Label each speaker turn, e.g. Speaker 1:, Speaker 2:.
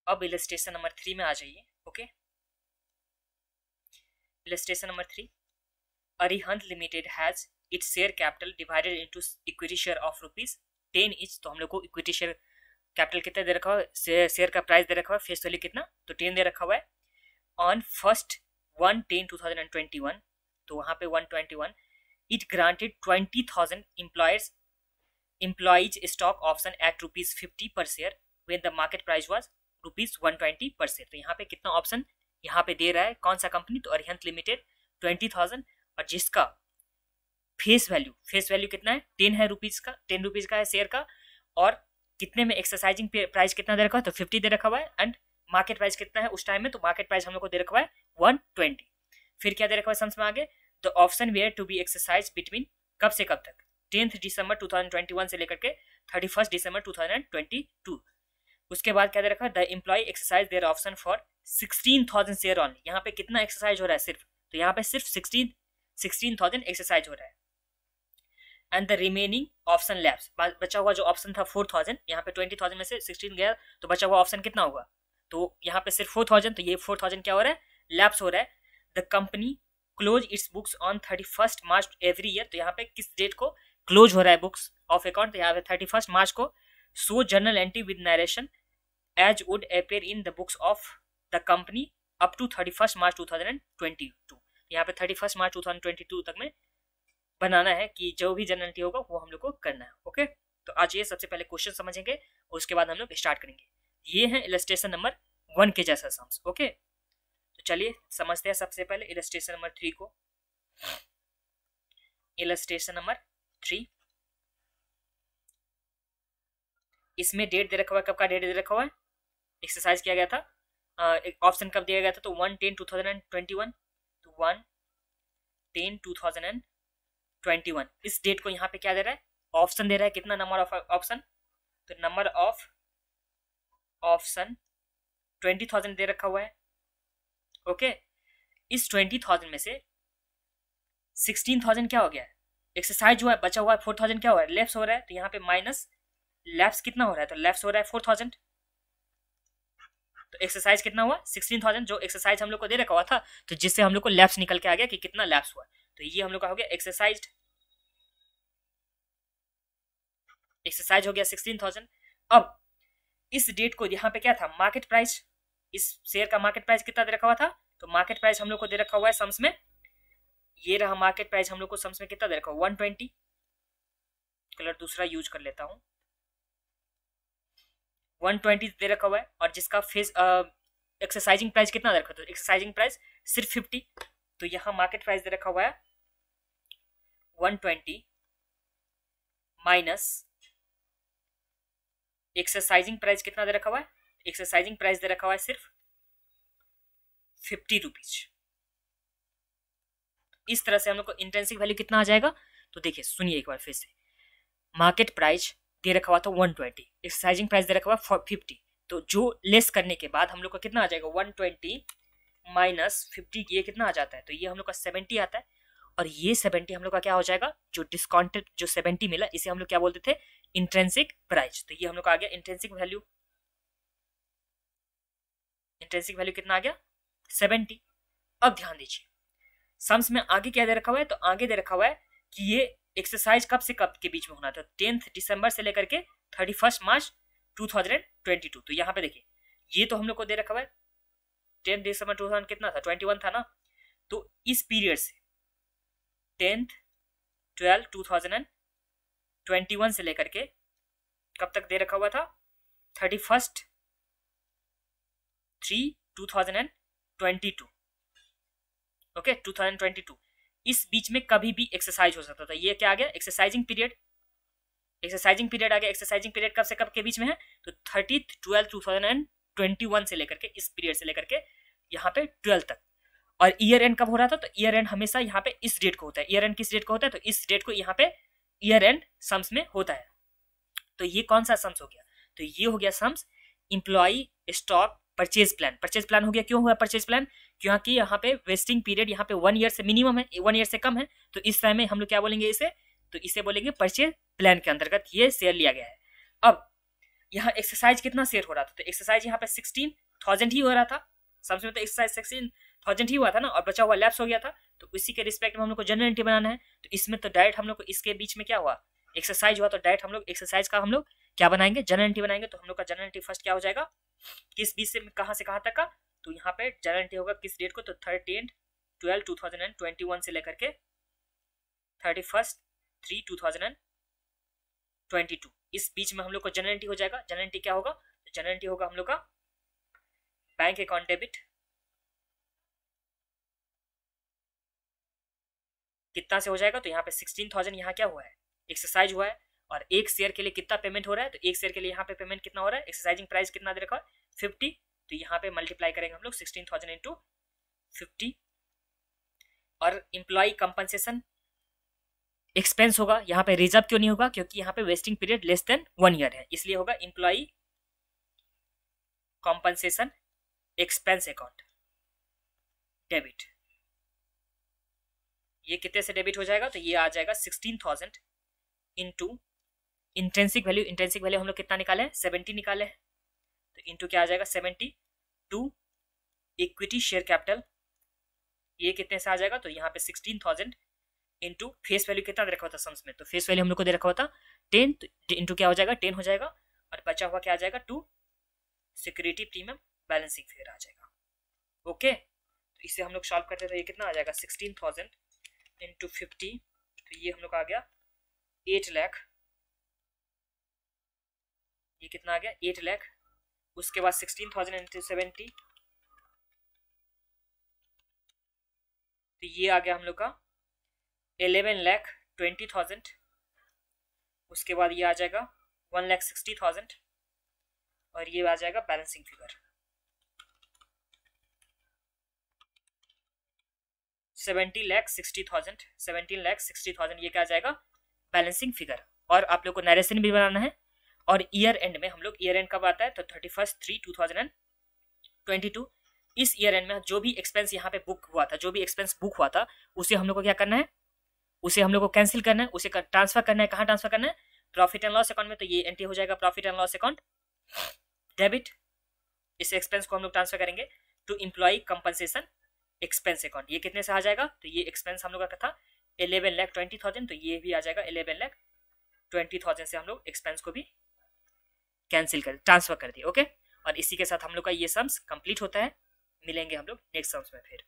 Speaker 1: अब illustration number 3 में आ जाइए। Okay, illustration number 3, Arihant limited has its share capital divided into equity share of ₹10 each. तो हम लोग को इक्विटी शेयर कैपिटल कितना दे रखा हुआ है, शेयर का प्राइस दे रखा हुआ है, फेस वैल्यू कितना, तो 10 दे रखा हुआ है। ऑन 1/1/2021, तो वहां पे 121, it granted 20,000 employees stock option at ₹50 per share when the market price was ₹120 per share। तो यहाँ पे कितना ऑप्शन यहाँ पे दे रहा है, कौन सा कंपनी, तो अरिहंत लिमिटेड 20,000, और जिसका फेस वैल्यू कितना है, 10 है रुपीज का, 10 रुपीज का है शेयर का, और कितने में एक्सरसाइजिंग प्राइस कितना दे रखा है, तो 50 दे रखा हुआ है, एंड मार्केट प्राइस कितना है उस टाइम में, तो मार्केट प्राइस हम लोग को दे रखा हुआ है 120। फिर क्या दे रखा है सम्स में आगे, the option were to be exercise between, कब से कब तक, 10 दिसंबर 2021 से लेकर के 31 दिसंबर 2022। उसके बाद क्या दे रखा है, the employee exercise their option for 16,000 share only. यहाँ पे कितना एक्सरसाइज हो रहा है सिर्फ, तो यहाँ पे सिर्फ 16,000 एक्सरसाइज हो रहा है, and the remaining option lapse, बचा हुआ जो ऑप्शन था 4,000, यहाँ पे 20,000 में से 16 गया, तो बचा हुआ ऑप्शन कितना होगा, तो यहाँ पे सिर्फ 4,000, तो ये 4,000 क्या हो रहा है, लैप्स हो रहा है। The company close it's books on 31 March every year. तो यहाँ पे किस डेट को क्लोज हो रहा है बुक्स ऑफ अकाउंट, तो यहाँ पे 31 मार्च को। So journal entry with narration as would appear in the books of the company up to 31 March 2022। यहाँ पे 31 मार्च 2022 तक में बनाना है कि जो भी जर्नल एंट्री होगा वो हम लोग को करना है। ओके, तो आज ये सबसे पहले क्वेश्चन समझेंगे और उसके बाद हम लोग स्टार्ट करेंगे। ये है इलस्ट्रेशन नंबर 1 के जैसा सम्स। ओके, तो चलिए समझते हैं सबसे पहले इलस्ट्रेशन नंबर 3 को। इलस्ट्रेशन नंबर 3, इसमें डेट दे रखा हुआ है, कब का डेट दे रखा हुआ है, एक्सरसाइज किया गया था, ऑप्शन कब दिया गया था, तो 1/10/2021, तो 1/10/2021। इस डेट को यहाँ पे क्या दे रहा है, ऑप्शन दे रहा है, कितना नंबर ऑफ ऑप्शन, तो नंबर ऑफ ऑप्शन 20,000 दे रखा हुआ है। ओके, इस 20,000 में से 16,000 क्या हो गया है, एक्सरसाइज हुआ है, बचा हुआ है 4,000 क्या हो रहा है, लेफ्स हो रहा है, तो यहाँ पे माइनस लैप्स कितना हो रहा है, तो लैप्स हो रहा है 4,000, तो एक्सरसाइज कितना हुआ 16,000, जो एक्सरसाइज हम लोग को दे रखा हुआ था, तो जिससे हम लोग को लैप्स निकल के आ गया कि कितना लैप्स हुआ, तो ये हम लोग का हो गया एक्सरसाइज हो गया 16,000। अब इस डेट को यहाँ पे क्या था, मार्केट प्राइस, इस शेयर का मार्केट प्राइस कितना दे रखा हुआ था, तो मार्केट प्राइस हम लोग को दे रखा हुआ है सम्स में, ये रहा मार्केट प्राइस हम लोग को सम्स में कितना दे रखा हुआ 120। कलर दूसरा यूज कर लेता हूं, 120 दे रखा हुआ है, और जिसका फेस एक्सरसाइजिंग प्राइस कितना दे रखा था, एक्सरसाइजिंग प्राइस सिर्फ 50, तो यहाँ मार्केट प्राइस दे रखा हुआ है 120 माइनस एक्सरसाइजिंग प्राइस कितना दे रखा हुआ है, एक्सरसाइजिंग प्राइस दे रखा हुआ है सिर्फ 50 रुपीज। इस तरह से हम लोग को इंट्रिंसिक वैल्यू कितना आ जाएगा, तो देखिए सुनिए एक बार फिर से, मार्केट प्राइस दे रखा हुआ था 120, एक्सरसाइजिंग प्राइस दे रखा हुआ 50, तो जो लेस करने के बाद हम लोग को कितना आ जाएगा 120 माइनस 50, ये कितना आ जाता है, तो ये हम लोग का 70 आता है, और ये 70 हम लोग का क्या हो जाएगा, जो डिस्काउंटेड जो 70 मिला इसे हम लोग क्या बोलते थे, इंट्रिंसिक प्राइस, तो ये हम लोग का आ गया इंट्रिंसिक वैल्यू। इंट्रिंसिक वैल्यू कितना आ गया 70। अब ध्यान दीजिए सम्स में आगे क्या दे रखा हुआ है, तो आगे दे रखा हुआ है कि ये एक्सरसाइज कब से कब के बीच में होना था, 10 दिसंबर से लेकर के 31 मार्च 2022। तो यहाँ पे देखिए ये तो हम लोग को दे रखा हुआ है 10 दिसंबर 2000 कितना था 21 था ना, तो इस पीरियड से 10/12/2021 से लेकर के कब तक दे रखा हुआ था 31/3/2022। ओके, 2022, इस बीच में कभी भी एक्सरसाइज हो सकता था, ये क्या आ गया एक्सरसाइजिंग पीरियड आ गया। एक्सरसाइजिंग पीरियड कब से कब के बीच में है, तो 30/12/2021 से लेकर के, इस पीरियड से लेकर के यहाँ पे 12 तक। और ईयर एंड कब हो रहा था, तो ईयर एंड हमेशा यहाँ पे इस डेट को होता है। ईयर एंड किस डेट को होता है, तो इस डेट को यहाँ पे ईयर एंड सम्स में होता है। तो ये कौन सा सम्स हो गया, तो ये हो गया sums employee stock purchase plan. Purchase plan हो गया, क्यों हुआ परचेज प्लान, क्योंकि यहाँ पे वेस्टिंग पीरियड यहाँ पे 1 ईयर से मिनिमम है, 1 ईयर से कम है, तो इस टाइम में हम लोग क्या बोलेंगे इसे, तो इसे बोलेंगे परचेज प्लान के अंतर्गत ये शेयर लिया गया है। अब यहाँ एक्सरसाइज कितना शेयर हो रहा था, तो एक्सरसाइज यहाँ पे 16,000 ही हो रहा था, समझ में, तो एक्सरसाइज 16,000 ही हुआ था ना, और बचा हुआ लैप्स हो गया था, तो इसी के रिस्पेक्ट में हम लोग को जनरल एंट्री बनाना है। तो इसमें तो डायरेक्ट हम लोग को इसके बीच में क्या हुआ, एक्सरसाइज हुआ, तो डायरेक्ट हम लोग एक्सरसाइज का हम लोग क्या बनाएंगे, जनरल एंट्री बनाएंगे। तो हम लोग का जनरल एंट्री फर्स्ट क्या हो जाएगा, किस बीच से कहाँ तक का, तो यहाँ पे जनरल एंट्री होगा किस डेट को, तो 13/12/2021 से लेकर के 31/3/2022, इस बीच में हम लोग को जनरल एंट्री हो जाएगा। जनरल एंट्री क्या होगा, तो जनरल एंट्री होगा हम लोग का बैंक अकाउंट डेबिट कितना से हो जाएगा, तो यहाँ पे 16,000 यहाँ क्या हुआ है, एक्सरसाइज हुआ है, और एक शेयर के लिए कितना पेमेंट हो रहा है, तो एक शेयर के लिए यहाँ पे पेमेंट कितना हो रहा है, एक्सरसाइजिंग प्राइस कितना दे रखा है 50, तो यहाँ पे मल्टीप्लाई करेंगे हम लोग 16,000 इंटू 50, और एम्प्लॉय कंपनसेशन एक्सपेंस होगा, यहाँ पे रिजर्व क्यों नहीं होगा, क्योंकि यहाँ पे vesting period less than 1 year है, इसलिए होगा employee compensation expense account debit. ये कितने से डेबिट हो जाएगा, तो ये आ जाएगा 16,000 into intrinsic value, intrinsic value हम लोग कितना निकाले हैं, 70 निकाले हैं, तो इंटू क्या आ जाएगा 70 टू इक्विटी शेयर कैपिटल, ये कितने से आ जाएगा, तो यहाँ पे 16,000 इंटू फेस वैल्यू कितना दे रखा होता सम्स में, तो फेस वैल्यू हम लोग को दे रखा होता 10, तो इंटू क्या हो जाएगा 10 हो जाएगा, और बचा हुआ क्या आ जाएगा 2 सिक्योरिटी प्रीमियम बैलेंसिंग फिगर आ जाएगा। ओके, तो इसे हम लोग सॉल्व करते हैं, तो ये कितना आ जाएगा 16,000 इंटू 50, तो ये हम लोग का आ गया 8 लाख, ये कितना आ गया 8 लाख, उसके बाद 16,000 इंटू 70, तो ये आ गया हम लोग का 11,20,000, उसके बाद ये आ जाएगा 1,60,000, और ये आ जाएगा बैलेंसिंग फिगर 17,60,000, ये क्या आ जाएगा बैलेंसिंग फिगर। और आप लोग को नरेशन भी बनाना है, और ईयर एंड में हम लोग, ईयर एंड कब आता है, तो 31/3/2022, इस ईयर एंड में जो भी एक्सपेंस यहाँ पे बुक हुआ था, जो भी एक्सपेंस बुक हुआ था, उसे हम लोग को क्या करना है, उसे हम लोग को कैंसिल करना है, उसे ट्रांसफर करना है, कहाँ ट्रांसफर करना है, प्रॉफिट एंड लॉस अकाउंट में, तो ये एंट्री हो जाएगा profit and loss account debit, इस एक्सपेंस को हम लोग ट्रांसफर करेंगे to employee compensation expense account, ये कितने से आ जाएगा, तो ये एक्सपेंस हम लोग का था 11,20,000, तो ये भी आ जाएगा 11,20,000 से हम लोग एक्सपेंस को भी कैंसिल कर, ट्रांसफर कर दिए। ओके, और इसी के साथ हम लोग का ये सम्स कंप्लीट होता है, मिलेंगे हम लोग नेक्स्ट सम्स में फिर।